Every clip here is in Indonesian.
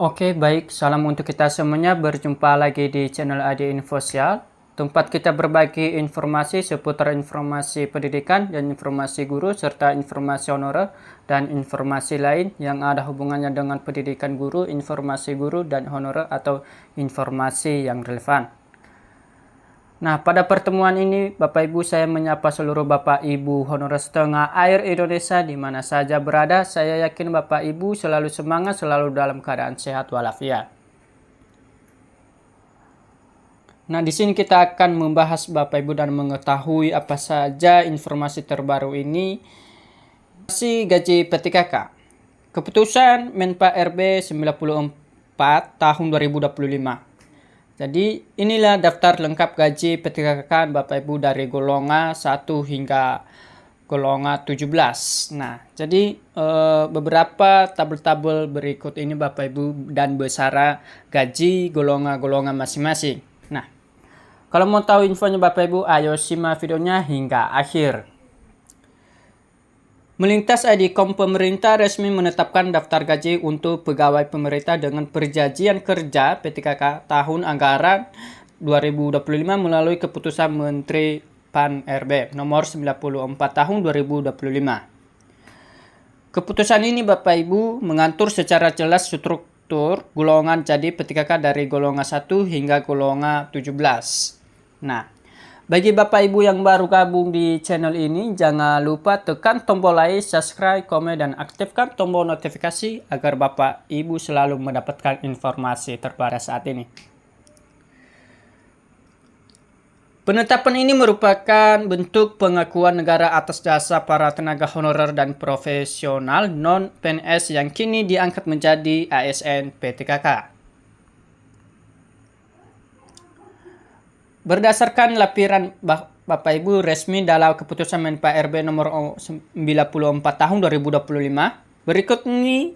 Oke, baik. Salam untuk kita semuanya. Berjumpa lagi di channel Adi Infosial. Tempat kita berbagi informasi seputar informasi pendidikan dan informasi guru, serta informasi honorer dan informasi lain yang ada hubungannya dengan pendidikan guru, informasi guru, dan honorer atau informasi yang relevan. Nah, pada pertemuan ini, Bapak Ibu, saya menyapa seluruh Bapak Ibu honorer setengah air Indonesia di mana saja berada. Saya yakin Bapak Ibu selalu semangat, selalu dalam keadaan sehat walafiat. Nah, di sini kita akan membahas Bapak Ibu dan mengetahui apa saja informasi terbaru ini. Gaji PTKK. Keputusan Menpa RB 94 tahun 2025. Jadi inilah daftar lengkap gaji PTKK Bapak Ibu dari golongan 1 hingga golongan 17. Nah, jadi beberapa tabel-tabel berikut ini Bapak Ibu dan besaran gaji golongan-golongan masing-masing. Nah, kalau mau tahu infonya Bapak Ibu, ayo simak videonya hingga akhir. Melintas ID.com, pemerintah resmi menetapkan daftar gaji untuk pegawai pemerintah dengan perjanjian kerja PTKK tahun anggaran 2025 melalui keputusan Menteri PAN RB nomor 94 tahun 2025. Keputusan ini Bapak Ibu mengatur secara jelas struktur golongan jadi PTKK dari golongan 1 hingga golongan 17. Nah, bagi Bapak Ibu yang baru gabung di channel ini, jangan lupa tekan tombol like, subscribe, komen, dan aktifkan tombol notifikasi agar Bapak Ibu selalu mendapatkan informasi terbaru saat ini. Penetapan ini merupakan bentuk pengakuan negara atas jasa para tenaga honorer dan profesional non-PNS yang kini diangkat menjadi ASN PTKK. Berdasarkan laporan Bapak Ibu resmi dalam keputusan Menpa RB nomor 94 tahun 2025, berikut ini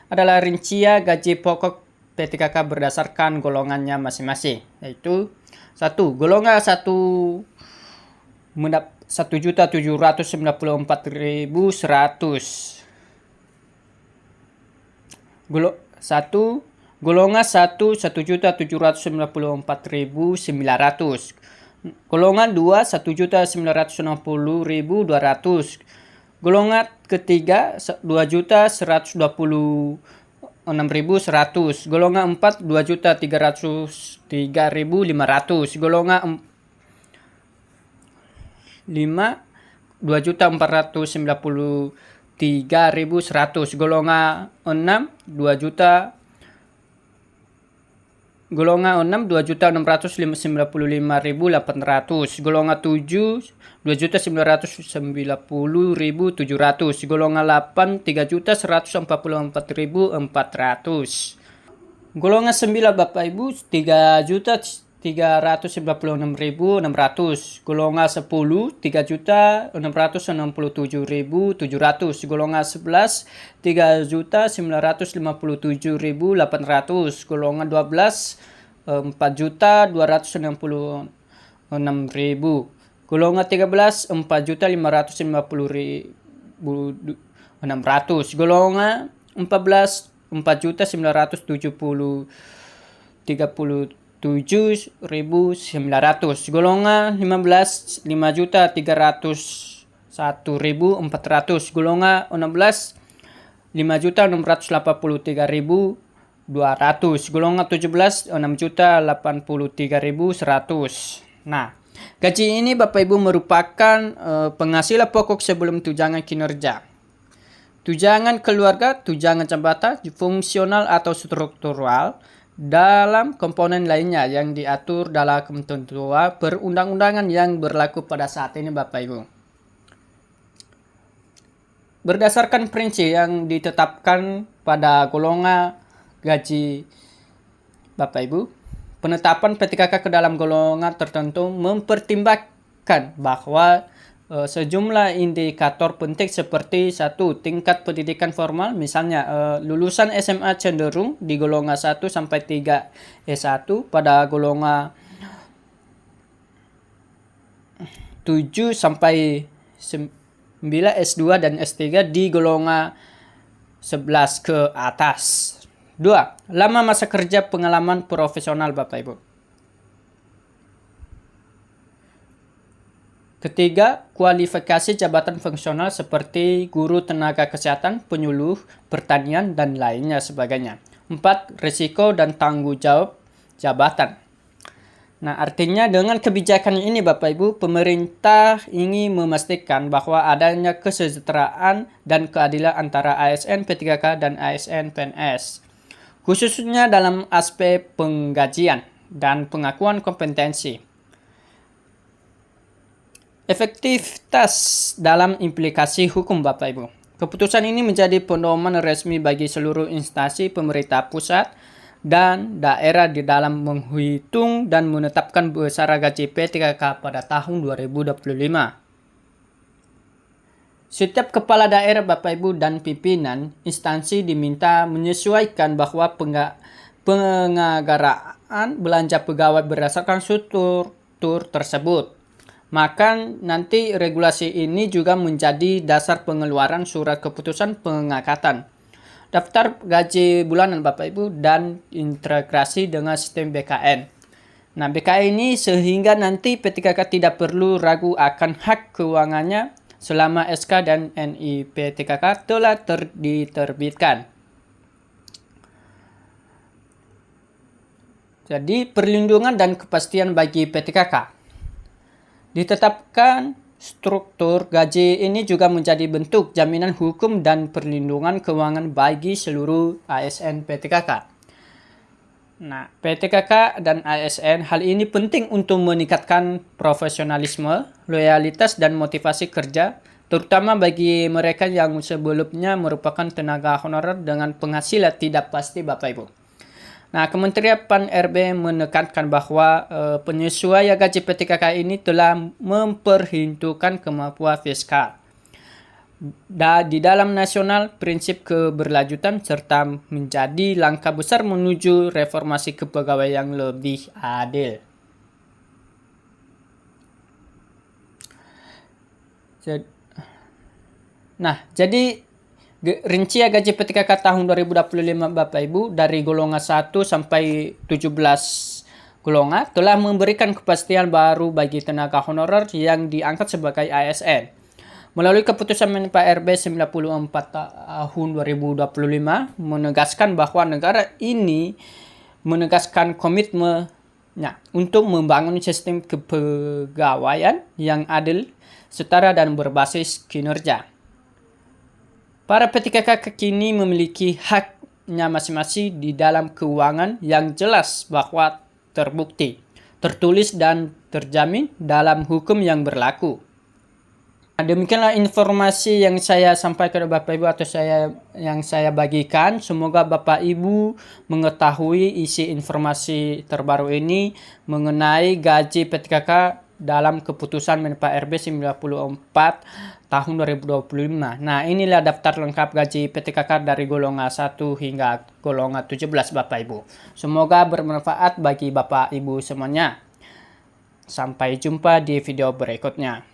adalah rincian gaji pokok PTKK berdasarkan golongannya masing-masing, yaitu 1. Golongan 1 mendapat 1.794.100. Golongan 1 1.794.900. Golongan 2 1.960.200. Golongan ketiga 2.126.100. Golongan 4 2.303.500. Golongan 5 2.493.100. Golongan 6 2.695.800. Golongan 7 2.990.700. Golongan 8 3.144.400. Golongan 9 Bapak Ibu 3.396.600. Golongan 10 3.667.700. Golongan 11 3.957.800. Golongan 12 4.266.000. Golongan 13 4.550.600. Golongan 14 4.937.900. Golongan 15 5.301.400. Golongan 16 5.683.200. Golongan 17 6.083.100. Nah, gaji ini Bapak Ibu merupakan penghasilan pokok sebelum tunjangan kinerja, tunjangan keluarga, tunjangan jabatan, fungsional atau struktural, dalam komponen lainnya yang diatur dalam ketentuan perundang-undangan yang berlaku pada saat ini Bapak Ibu. Berdasarkan prinsip yang ditetapkan pada golongan gaji Bapak Ibu, penetapan PTKK ke dalam golongan tertentu mempertimbangkan bahwa sejumlah indikator penting seperti 1. Tingkat pendidikan formal, misalnya lulusan SMA cenderung di golongan 1 sampai 3 S1, pada golongan 7 sampai 9 S2 dan S3 di golongan 11 ke atas. 2. Lama masa kerja pengalaman profesional Bapak Ibu. Ketiga, kualifikasi jabatan fungsional seperti guru tenaga kesehatan, penyuluh, pertanian, dan lainnya sebagainya. 4. Risiko dan tanggung jawab jabatan. Nah, artinya dengan kebijakan ini Bapak Ibu, pemerintah ingin memastikan bahwa adanya kesejahteraan dan keadilan antara ASN P3K dan ASN PNS. Khususnya dalam aspek penggajian dan pengakuan kompetensi. Efektivitas dalam implikasi hukum Bapak Ibu. Keputusan ini menjadi pedoman resmi bagi seluruh instansi pemerintah pusat dan daerah di dalam menghitung dan menetapkan besaran gaji P3K pada tahun 2025. Setiap kepala daerah Bapak Ibu dan pimpinan instansi diminta menyesuaikan bahwa penganggaran belanja pegawai berdasarkan struktur tersebut. Maka nanti regulasi ini juga menjadi dasar pengeluaran surat keputusan pengangkatan, daftar gaji bulanan Bapak Ibu, dan integrasi dengan sistem BKN. Nah, BKN ini sehingga nanti P3K tidak perlu ragu akan hak keuangannya selama SK dan NI P3K telah diterbitkan. Jadi, perlindungan dan kepastian bagi P3K. Ditetapkan struktur gaji ini juga menjadi bentuk jaminan hukum dan perlindungan keuangan bagi seluruh ASN P3K. Nah, P3K dan ASN hal ini penting untuk meningkatkan profesionalisme, loyalitas, dan motivasi kerja, terutama bagi mereka yang sebelumnya merupakan tenaga honorer dengan penghasilan tidak pasti Bapak Ibu. Nah, Kementerian PAN-RB menekankan bahwa penyesuaian gaji P3K ini telah memperhitungkan kemampuan fiskal di dalam nasional, prinsip keberlanjutan, serta menjadi langkah besar menuju reformasi kepegawaian yang lebih adil. Jadi rincian gaji P3K tahun 2025 Bapak Ibu dari golongan 1 sampai 17 golongan telah memberikan kepastian baru bagi tenaga honorer yang diangkat sebagai ASN. Melalui keputusan Menpa RB 94 tahun 2025 menegaskan bahwa negara ini menegaskan komitmennya untuk membangun sistem kepegawaian yang adil, setara, dan berbasis kinerja. Para P3K kini memiliki haknya masing-masing di dalam keuangan yang jelas bahwa terbukti, tertulis, dan terjamin dalam hukum yang berlaku. Demikianlah informasi yang saya sampaikan kepada Bapak Ibu atau yang saya bagikan. Semoga Bapak Ibu mengetahui isi informasi terbaru ini mengenai gaji P3K dalam keputusan Menpa RB 94 tahun 2025. Nah, inilah daftar lengkap gaji P3K dari golongan 1 hingga golongan 17 Bapak Ibu. Semoga bermanfaat bagi Bapak Ibu semuanya. Sampai jumpa di video berikutnya.